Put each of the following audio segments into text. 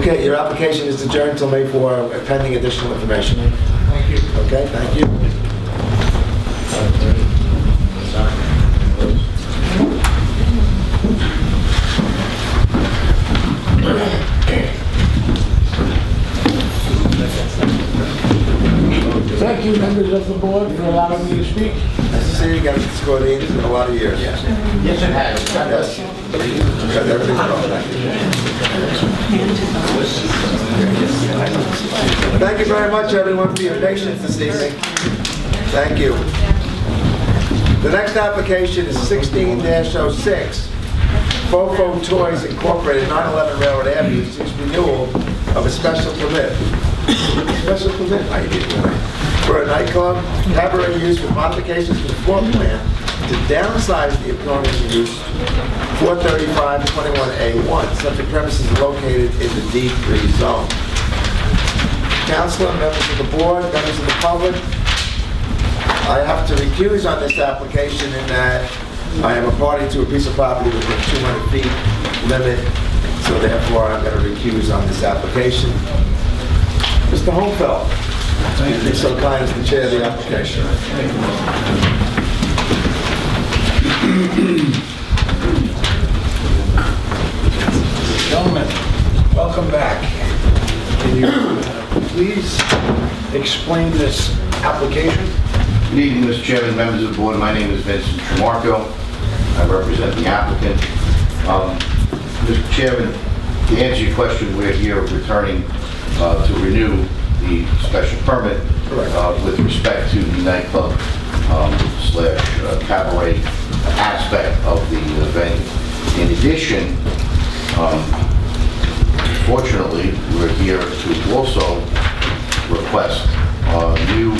Okay, your application is adjourned until May 4, pending additional information. Thank you. Okay, thank you. Thank you, members of the board, for allowing me to speak. Nice to see you guys. It's going in a lot of years. Yes, it has. Yes. Because everything's wrong. Thank you very much, everyone, for your patience this evening. Thank you. The next application is 16-06. Fofo Toys Incorporated, 911 Railroad Avenue, seeks renewal of a special permit. Special permit, I did tonight. For a nightclub, cabaret use with modifications to the floor plan to downsize the Emporium use 435 to 21A1. Subject premises are located in the D3 zone. Councilor, members of the board, members of the public, I have to recuse on this application in that I am a party to a piece of property with a 200 feet limit, so therefore I'm going to recuse on this application. Mr. Holmfeld, be so kind as to chair the application. Gentlemen, welcome back. Can you please explain this application? Good evening, Mr. Chairman, members of the board. My name is Vincent Trimarco. I represent the applicant. Mr. Chairman, to answer your question, we're here returning to renew the special permit with respect to the nightclub slash cabaret aspect of the venue. In addition, fortunately, we're here to also request new,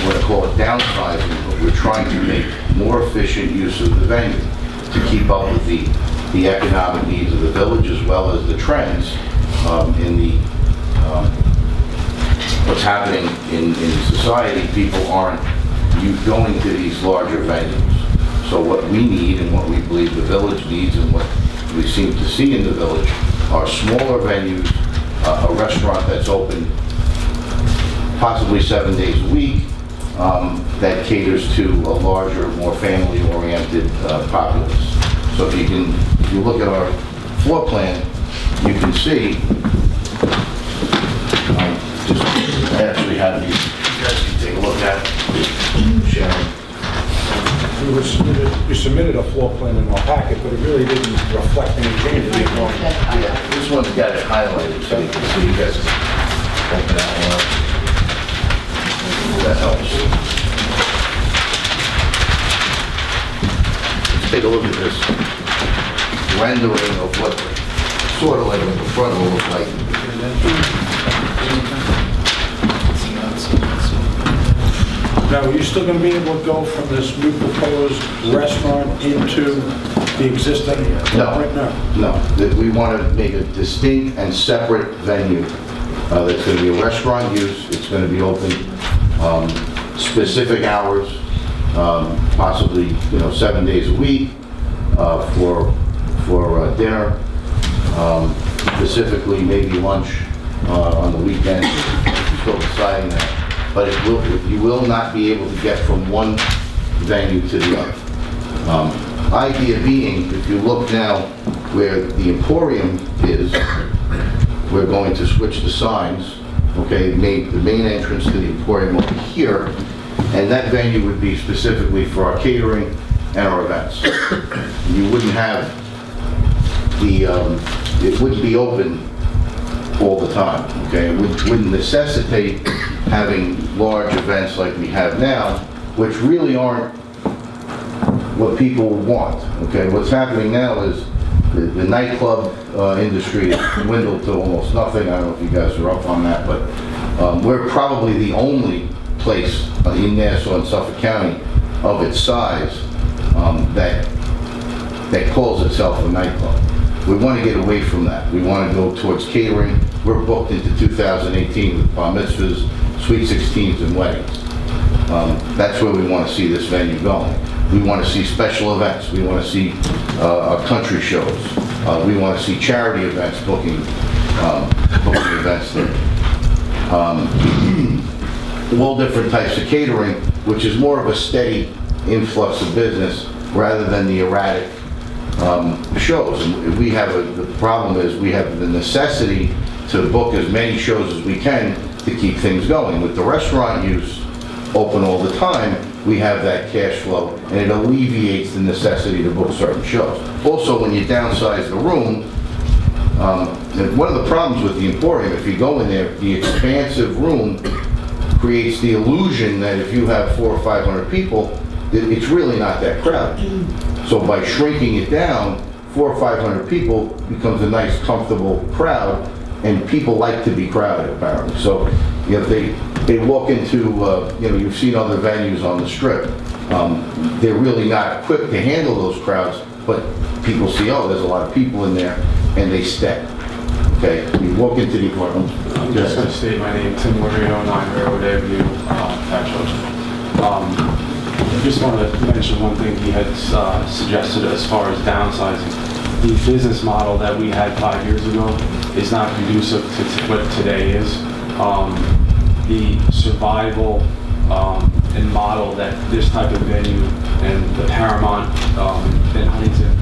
we're going to call it downsizing, but we're trying to make more efficient use of the venue to keep up with the economic needs of the village as well as the trends in the what's happening in society. People aren't going to these larger venues. So what we need and what we believe the village needs and what we seem to see in the village are smaller venues, a restaurant that's open possibly 7 days a week, that caters to a larger, more family-oriented populace. So if you look at our floor plan, you can see, I actually have these, you guys can take a look at, Sharon. We submitted a floor plan in our packet, but it really didn't reflect any changes. Yeah, this one's got it highlighted, so you can see, you guys can open that one up. That helps. Let's take a look at this rendering of what sort of like the front will look like. Now, are you still going to be able to go from this new proposed restaurant into the existing footprint now? No, we want to make a distinct and separate venue. That's going to be a restaurant use. It's going to be open specific hours, possibly 7 days a week for dinner, specifically maybe lunch on the weekend. Still deciding that. But you will not be able to get from one venue to the other. Idea being, if you look now where the Emporium is, we're going to switch the signs, okay, the main entrance to the Emporium over here, and that venue would be specifically for our catering and our events. You wouldn't have it wouldn't be open all the time, okay? It wouldn't necessitate having large events like we have now, which really aren't what people want, okay? What's happening now is the nightclub industry has dwindled to almost nothing. I don't know if you guys are up on that, but we're probably the only place in Nassau and Suffolk County of its size that calls itself a nightclub. We want to get away from that. We want to go towards catering. We're booked into 2018 with bar mitzvahs, sweet 16s, and weddings. That's where we want to see this venue going. We want to see special events. We want to see country shows. We want to see charity events booking booking events there. All different types of catering, which is more of a steady influx of business rather than the erratic shows. And we have the problem is we have the necessity to book as many shows as we can to keep things going. With the restaurant use open all the time, we have that cash flow, and it alleviates the necessity to book certain shows. Also, when you downsize the room, one of the problems with the Emporium, if you go in there, the expansive room creates the illusion that if you have 400 or 500 people, it's really not that crowded. So by shrinking it down, 400 or 500 people becomes a nice, comfortable crowd, and people like to be crowded, apparently. So, you know, they walk into, you know, you've seen other venues on the Strip. They're really not equipped to handle those crowds, but people see, oh, there's a lot of people in there, and they stay. Okay, you walk into the apartment. I'm just going to state my name, Tim Lorito, 9 Railroad Avenue, Patchogue. I just want to mention one thing he had suggested as far as downsizing. The business model that we had 5 years ago is not conducive to what today is. The survival and model that this type of venue and the Paramount in Huntington,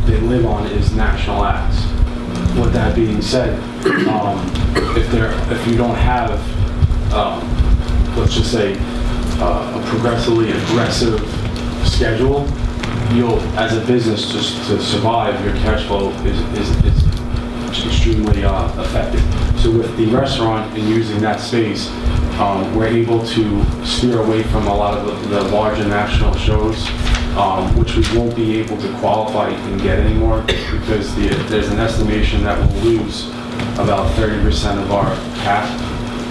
they live on is national acts. With that being said, if you don't have, let's just say, a progressively aggressive schedule, you'll, as a business, just to survive, your cash flow is extremely affected. So with the restaurant and using that space, we're able to steer away from a lot of the larger national shows, which we won't be able to qualify and get anymore because there's an estimation that we'll lose about 30% of our cap,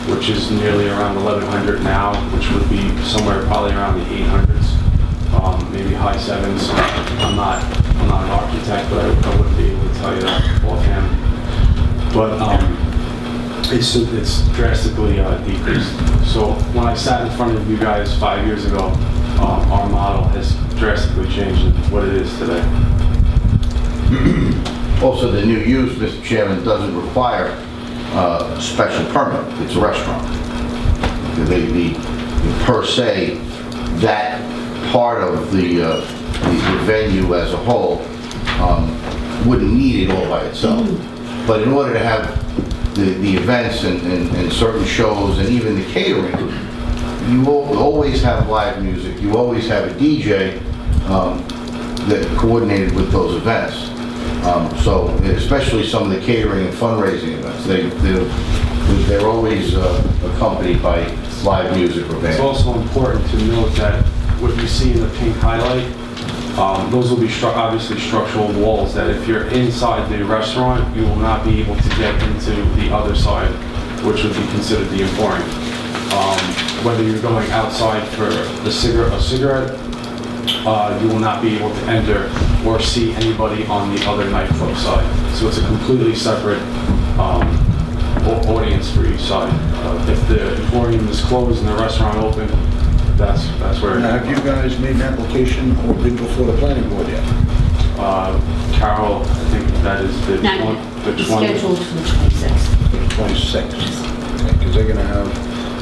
which is nearly around 1,100 now, which would be somewhere probably around the 800s, maybe high 7s. I'm not an architect, but I wouldn't be able to tell you that offhand. But it's drastically decreased. So when I sat in front of you guys 5 years ago, our model has drastically changed in what it is today. Also, the new use, Mr. Chairman, doesn't require a special permit. It's a restaurant. Per se, that part of the venue as a whole wouldn't need it all by itself. But in order to have the events and certain shows and even the catering, you will always have live music. You always have a DJ that coordinated with those events. So especially some of the catering and fundraising events, they're always accompanied by live music or bands. It's also important to note that what you see in the pink highlight, those will be obviously structural walls that if you're inside the restaurant, you will not be able to get into the other side, which would be considered the Emporium. Whether you're going outside for a cigarette, you will not be able to enter or see anybody on the other nightclub side. So it's a completely separate audience for each side. If the Emporium is closed and the restaurant open, that's where. Now, have you guys made an application or been before the planning board yet? Carol, I think that is the It's scheduled for the 26th. 26th. Because they're going to have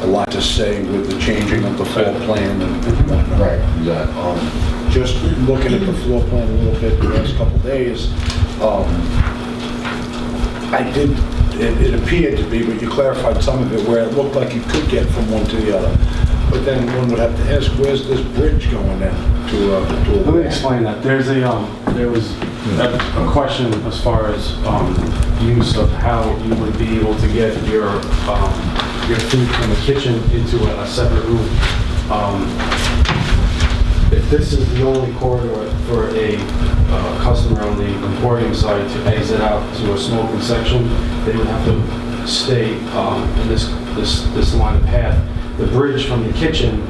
a lot to say with the changing of the floor plan and whatnot. Right, exactly. Just looking at the floor plan a little bit the last couple of days, it appeared to be, but you clarified some of it, where it looked like you could get from one to the other. But then one would have to ask, where's this bridge going in to Let me explain that. There was a question as far as use of how you would be able to get your food from the kitchen into a separate room. If this is the only corridor for a customer on the Emporium side to exit out to a smoking section, they would have to stay in this line of path. The bridge from the kitchen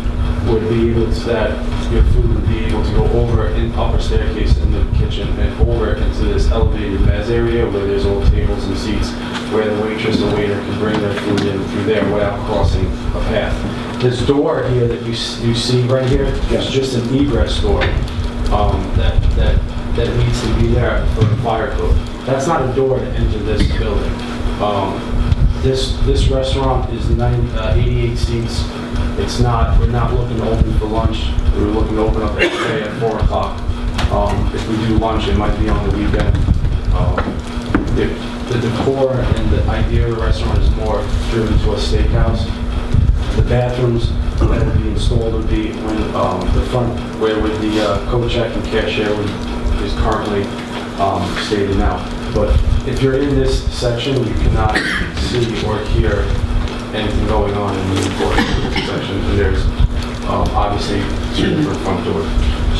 would be able to, that your food would be able to go over an upper staircase in the kitchen and over into this elevated mezz area where there's all tables and seats where the waitress or waiter can bring their food in through there without crossing a path. This door here that you see right here is just an egress door that needs to be there for a fire code. That's not a door to enter this building. This restaurant is 88 seats. We're not looking to open for lunch. We're looking to open up every day at 4 o'clock. If we do lunch, it might be on the weekend. The decor and the idea of the restaurant is more driven to a steakhouse. The bathrooms that would be installed would be when the front, where with the coat check and cashier is currently stated now. But if you're in this section, you cannot see or hear anything going on in the Emporium section. And there's obviously 2 different front doors.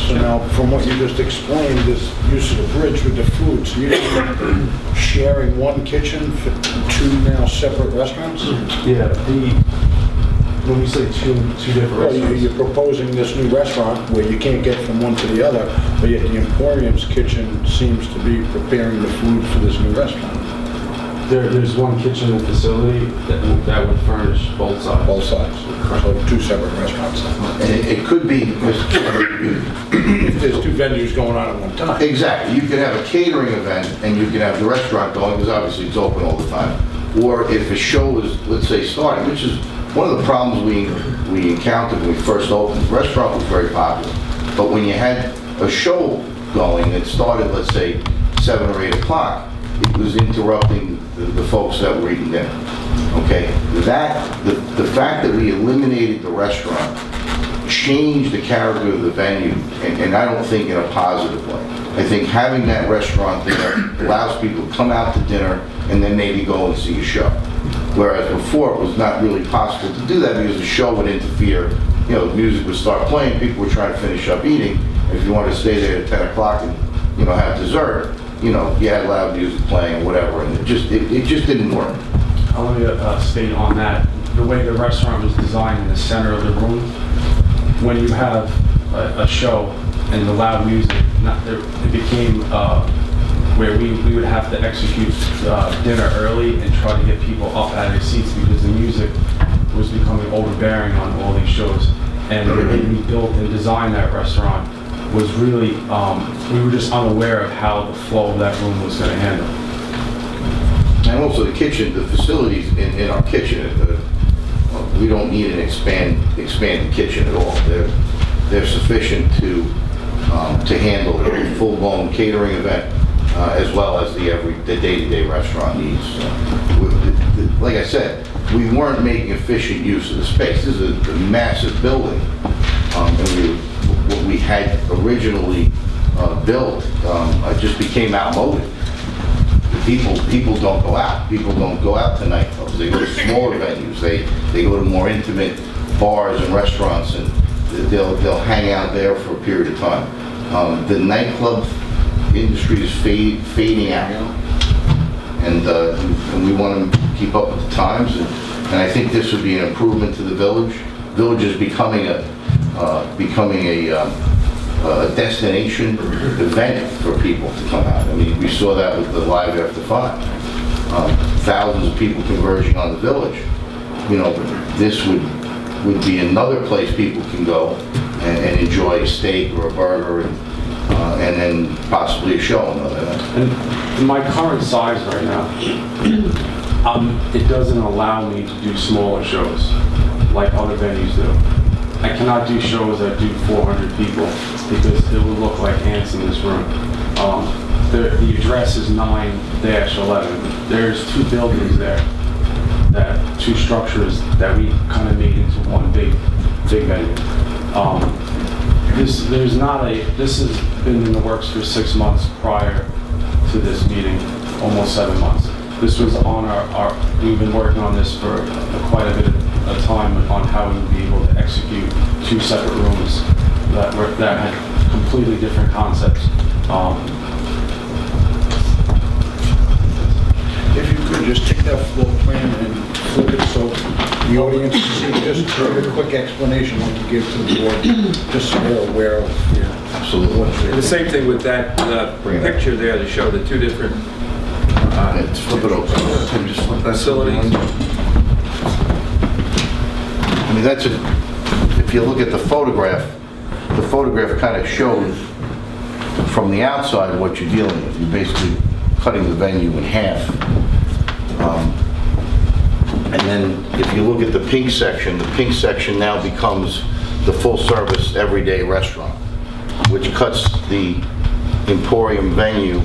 So now, from what you just explained, this use of the bridge with the food, so you're sharing one kitchen for 2 now separate restaurants? Yeah, when we say two different Well, restaurants. you're proposing this new restaurant where you can't get from one to the other, but yet the Emporium's kitchen seems to be preparing the food for this new restaurant. There's one kitchen and facility that would furnish both sides. Both sides, so 2 separate restaurants. And it could be, because If there's 2 venues going on at one time. exactly, you could have a catering event and you can have the restaurant going, because obviously it's open all the time. Or if a show is, let's say, starting, which is one of the problems we encountered when we first opened. The restaurant was very popular, but when you had a show going that started, let's say, 7 or 8 o'clock, it was interrupting the folks that were eating dinner. Okay, the fact that we eliminated the restaurant changed the character of the venue, and I don't think in a positive way. I think having that restaurant there allows people to come out to dinner and then maybe go and see a show. Whereas before, it was not really possible to do that because the show would interfere. You know, the music would start playing, people were trying to finish up eating. If you wanted to stay there at 10 o'clock and, have dessert, you had loud music playing or whatever, and it just didn't work. I'll let me state on that. The way the restaurant was designed in the center of the room, when you have a show and the loud music, it became where we would have to execute dinner early and try to get people up out of their seats because the music was becoming overbearing on all these shows. And the way we built and designed that restaurant was really, we were just unaware of how the flow of that room was going to handle. And also the kitchen, the facilities in our kitchen, we don't need an expanded kitchen at all. They're sufficient to handle a full-blown catering event as well as the day-to-day restaurant needs. Like I said, we weren't making efficient use of the space. This is a massive building, and what we had originally built just became outmoded. People don't go out. People don't go out to nightclubs. They go to smaller venues. They go to more intimate bars and restaurants, and they'll hang out there for a period of time. The nightclub industry is fading out, and we want to keep up with the times. And I think this would be an improvement to the village. Village is becoming a destination event for people to come out. I mean, we saw that with the Live After 5. Thousands of people converging on the village. This would be another place people can go and enjoy a steak or a burger and then possibly a show another night. And my current size right now, it doesn't allow me to do smaller shows like other venues do. I cannot do shows that do 400 people because it would look like ants in this room. The address is 9-11. There's 2 buildings there, 2 structures that we kind of made into one big venue. This has been in the works for 6 months prior to this meeting, almost 7 months. This was on we've been working on this for quite a bit of time on how we would be able to execute 2 separate rooms that had completely different concepts. If you could just take that floor plan and flip it so the audience can see, just give a quick explanation like you give to the board, just so they're aware of. Absolutely. And the same thing with that picture there to show the 2 different Let's flip it over. Just flip that facilities. I mean, if you look at the photograph kind of shows from the outside what you're dealing with. You're basically cutting the venue in half. And then if you look at the pink section now becomes the full-service everyday restaurant, which cuts the Emporium venue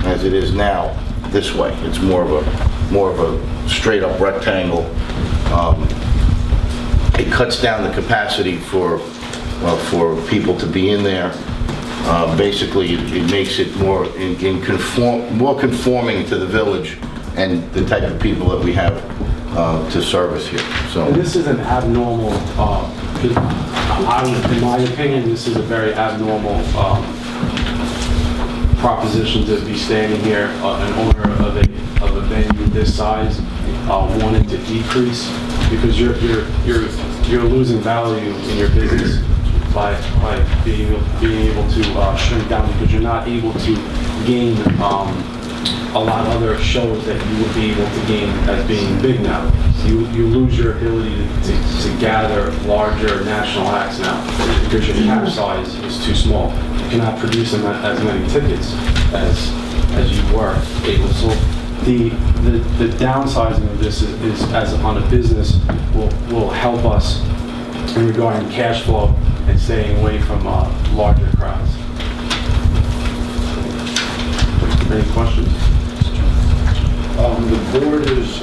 as it is now this way. It's more of a straight-up rectangle. It cuts down the capacity for people to be in there. Basically, it makes it more conforming to the village and the type of people that we have to service here. So And this is an abnormal, in my opinion, this is a very abnormal proposition to be standing here, an owner of a venue this size, wanting to decrease, because you're losing value in your business by being able to shrink down, because you're not able to gain a lot of other shows that you would be able to gain as being big now. You lose your ability to gather larger national acts now because your cap size is too small. You cannot produce as many tickets as you were able. So the downsizing of this is as on a business will help us in regarding cash flow and staying away from larger crowds. Any questions? The board is